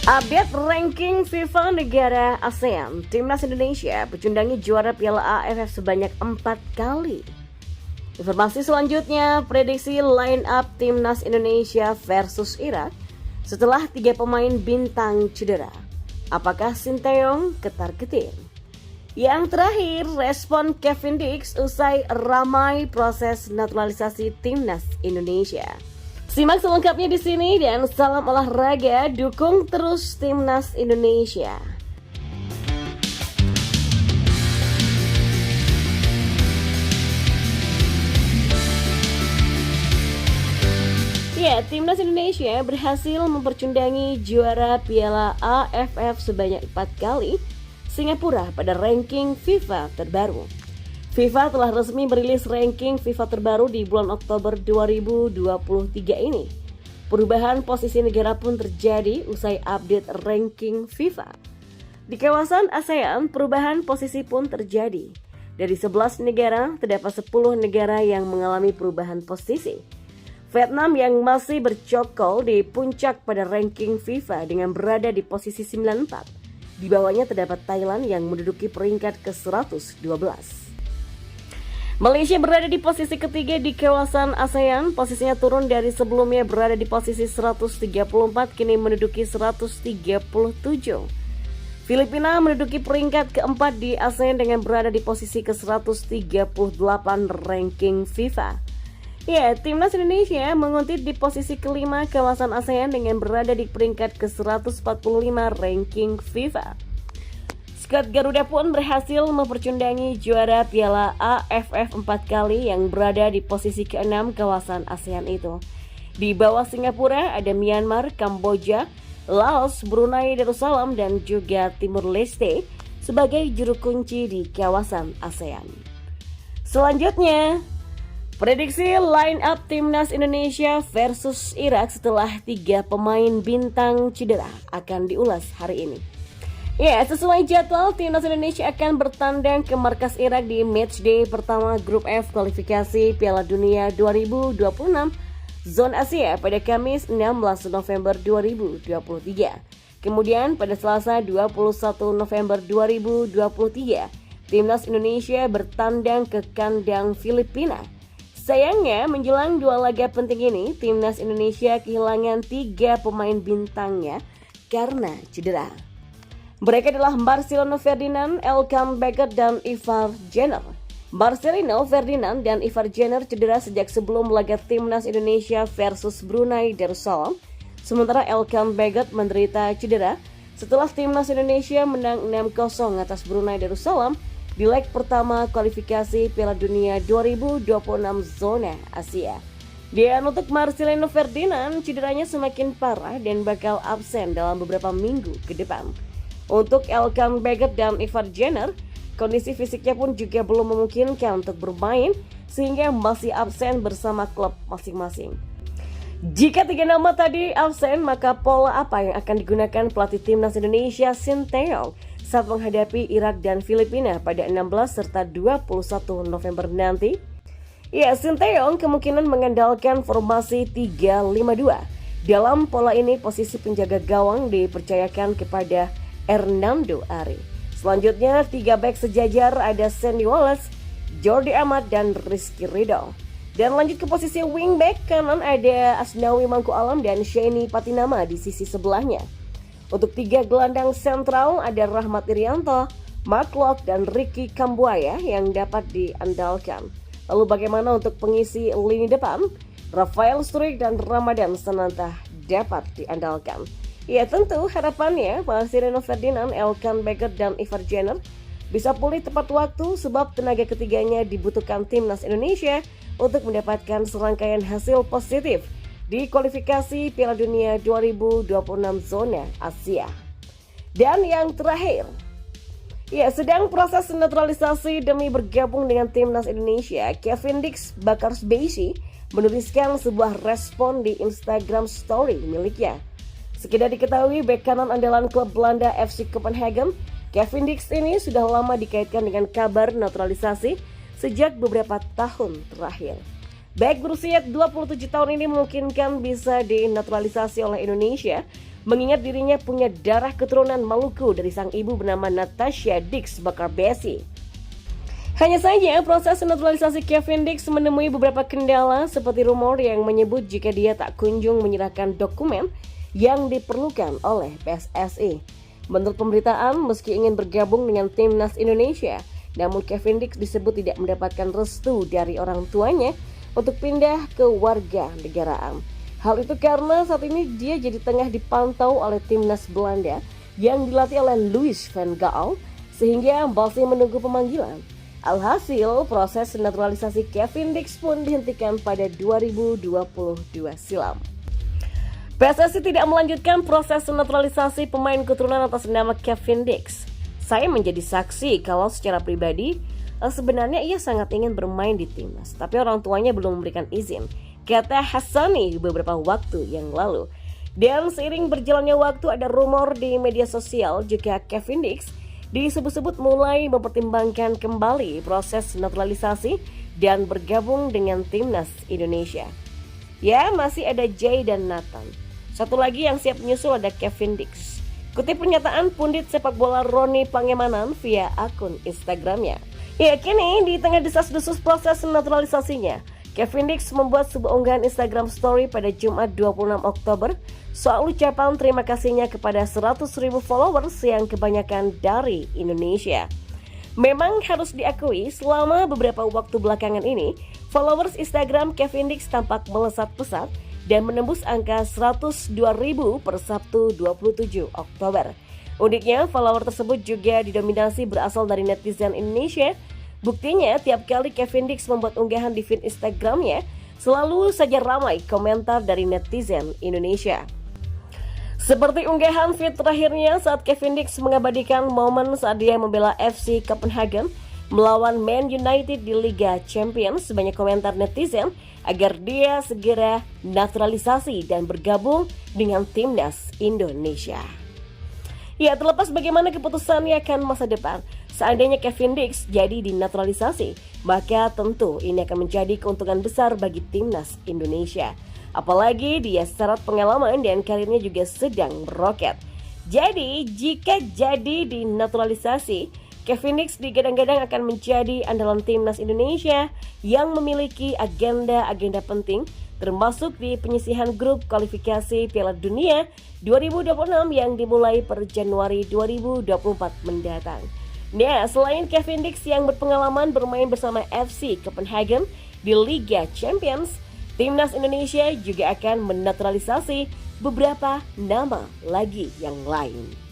Update ranking FIFA negara ASEAN, Timnas Indonesia pecundangi juara Piala AFF sebanyak 4 kali. Informasi selanjutnya, prediksi line up Timnas Indonesia versus Irak setelah 3 pemain bintang cedera. Apakah Sinteyong ketar-ketir? Yang terakhir, respon Kevin Dix usai ramai proses naturalisasi Timnas Indonesia. Simak selengkapnya di sini dan salam olahraga, dukung terus Timnas Indonesia. Ya, Timnas Indonesia berhasil mempercundangi juara Piala AFF sebanyak 4 kali Singapura pada ranking FIFA terbaru. FIFA telah resmi merilis ranking FIFA terbaru di bulan Oktober 2023 ini. Perubahan posisi negara pun terjadi usai update ranking FIFA. Di kawasan ASEAN, perubahan posisi pun terjadi. Dari 11 negara, terdapat 10 negara yang mengalami perubahan posisi. Vietnam yang masih bercokol di puncak pada ranking FIFA dengan berada di posisi 94. Di bawahnya terdapat Thailand yang menduduki peringkat ke-112. Malaysia berada di posisi ketiga di kawasan ASEAN, posisinya turun dari sebelumnya berada di posisi 134, kini menduduki 137. Filipina menduduki peringkat keempat di ASEAN dengan berada di posisi ke-138 ranking FIFA. Ya, Timnas Indonesia menguntit di posisi kelima kawasan ASEAN dengan berada di peringkat ke-145 ranking FIFA. Skuad Garuda pun berhasil mempercundangi juara Piala AFF 4 kali yang berada di posisi ke-6 kawasan ASEAN itu. Di bawah Singapura ada Myanmar, Kamboja, Laos, Brunei Darussalam dan juga Timur Leste sebagai juru kunci di kawasan ASEAN. Selanjutnya, prediksi line up Timnas Indonesia versus Irak setelah 3 pemain bintang cedera akan diulas hari ini. Ya, sesuai jadwal, Timnas Indonesia akan bertandang ke markas Irak di matchday pertama Grup F kualifikasi Piala Dunia 2026 Zona Asia pada Kamis 16 November 2023. Kemudian pada Selasa 21 November 2023, Timnas Indonesia bertandang ke kandang Filipina. Sayangnya, menjelang 2 laga penting ini, Timnas Indonesia kehilangan 3 pemain bintangnya karena cedera. Mereka adalah Marcelino Ferdinand, Elkan Baggett, dan Ivar Jenner. Marcelino Ferdinand dan Ivar Jenner cedera sejak sebelum laga Timnas Indonesia versus Brunei Darussalam. Sementara Elkan Baggett menderita cedera setelah Timnas Indonesia menang 6-0 atas Brunei Darussalam di leg pertama kualifikasi Piala Dunia 2026 Zona Asia. Dan untuk Marcelino Ferdinand, cederanya semakin parah dan bakal absen dalam beberapa minggu ke depan. Untuk Elkan Baggett dan Ivar Jenner, kondisi fisiknya pun juga belum memungkinkan untuk bermain sehingga masih absen bersama klub masing-masing. Jika 3 nama tadi absen, maka pola apa yang akan digunakan pelatih Timnas Indonesia Sinteyong saat menghadapi Irak dan Filipina pada 16 serta 21 November nanti? Ya, Sinteyong kemungkinan mengandalkan formasi 3-5-2. Dalam pola ini, posisi penjaga gawang dipercayakan kepada Hernando Ari. Selanjutnya 3 bek sejajar ada Sandy Wallace, Jordi Amat, dan Rizky Ridho. Dan lanjut ke posisi wingback kanan ada Asnawi Mangku Alam dan Sheni Patinama di sisi sebelahnya. Untuk 3 gelandang sentral ada Rahmat Irianto, Mark Locke, dan Ricky Kambuaya yang dapat diandalkan. Lalu bagaimana untuk pengisi lini depan? Rafael Struijk dan Ramadan Sananta dapat diandalkan. Ya, tentu harapannya Marcelino Ferdinand, Elkan Baggett, dan Ivar Jenner bisa pulih tepat waktu sebab tenaga ketiganya dibutuhkan Timnas Indonesia untuk mendapatkan serangkaian hasil positif di kualifikasi Piala Dunia 2026 Zona Asia. Dan yang terakhir, ya, sedang proses naturalisasi demi bergabung dengan Timnas Indonesia, Kevin Dix Bakarsbashi menuliskan sebuah respon di Instagram Story miliknya. Sekedar diketahui, bek kanan andalan klub Belanda FC Copenhagen, Kevin Dix ini sudah lama dikaitkan dengan kabar naturalisasi sejak beberapa tahun terakhir. Bek berusia 27 tahun ini memungkinkan bisa dinaturalisasi oleh Indonesia mengingat dirinya punya darah keturunan Maluku dari sang ibu bernama Natasha Dix Bakarbesi. Hanya saja, proses naturalisasi Kevin Dix menemui beberapa kendala seperti rumor yang menyebut jika dia tak kunjung menyerahkan dokumen yang diperlukan oleh PSSI. Menurut pemberitaan, meski ingin bergabung dengan timnas Indonesia, namun Kevin Dix disebut tidak mendapatkan restu dari orang tuanya untuk pindah ke warga negaraan. Hal itu karena saat ini dia jadi tengah dipantau oleh timnas Belanda yang dilatih oleh Louis van Gaal sehingga masih menunggu pemanggilan. Alhasil, proses naturalisasi Kevin Dix pun dihentikan pada 2022 silam. PSSI tidak melanjutkan proses naturalisasi pemain keturunan atas nama Kevin Dix. Saya menjadi saksi kalau secara pribadi, sebenarnya ia sangat ingin bermain di timnas, tapi orang tuanya belum memberikan izin, kata Hassani beberapa waktu yang lalu. Dan seiring berjalannya waktu ada rumor di media sosial jika Kevin Dix disebut-sebut mulai mempertimbangkan kembali proses naturalisasi dan bergabung dengan timnas Indonesia. Ya, masih ada Jay dan Nathan. Satu lagi yang siap menyusul ada Kevin Dix. Kutip pernyataan pundit sepak bola Roni Pangemanan via akun Instagramnya. Ya, kini di tengah desas-desus proses naturalisasinya, Kevin Dix membuat sebuah unggahan Instagram story pada Jumat 26 Oktober soal ucapan terima kasihnya kepada 100.000 followers yang kebanyakan dari Indonesia. Memang harus diakui selama beberapa waktu belakangan ini, followers Instagram Kevin Dix tampak melesat pesat dan menembus angka 102.000 per Sabtu 27 Oktober. Uniknya, follower tersebut juga didominasi berasal dari netizen Indonesia. Buktinya, tiap kali Kevin Dix membuat unggahan di feed Instagramnya, selalu saja ramai komentar dari netizen Indonesia. Seperti unggahan feed terakhirnya saat Kevin Dix mengabadikan momen saat dia membela FC Copenhagen melawan Man United di Liga Champions, sebanyak komentar netizen agar dia segera naturalisasi dan bergabung dengan timnas Indonesia. Ya, terlepas bagaimana keputusannya akan masa depan, seandainya Kevin Dix jadi dinaturalisasi, maka tentu ini akan menjadi keuntungan besar bagi timnas Indonesia. Apalagi dia syarat pengalaman dan karirnya juga sedang meroket. Jadi, jika jadi dinaturalisasi, Kevin Dix digadang-gadang akan menjadi andalan timnas Indonesia yang memiliki agenda-agenda penting, termasuk di penyisihan grup kualifikasi Piala Dunia 2026 yang dimulai per Januari 2024 mendatang. Nah, selain Kevin Dix yang berpengalaman bermain bersama FC Copenhagen di Liga Champions, timnas Indonesia juga akan menaturalisasi beberapa nama lagi yang lain.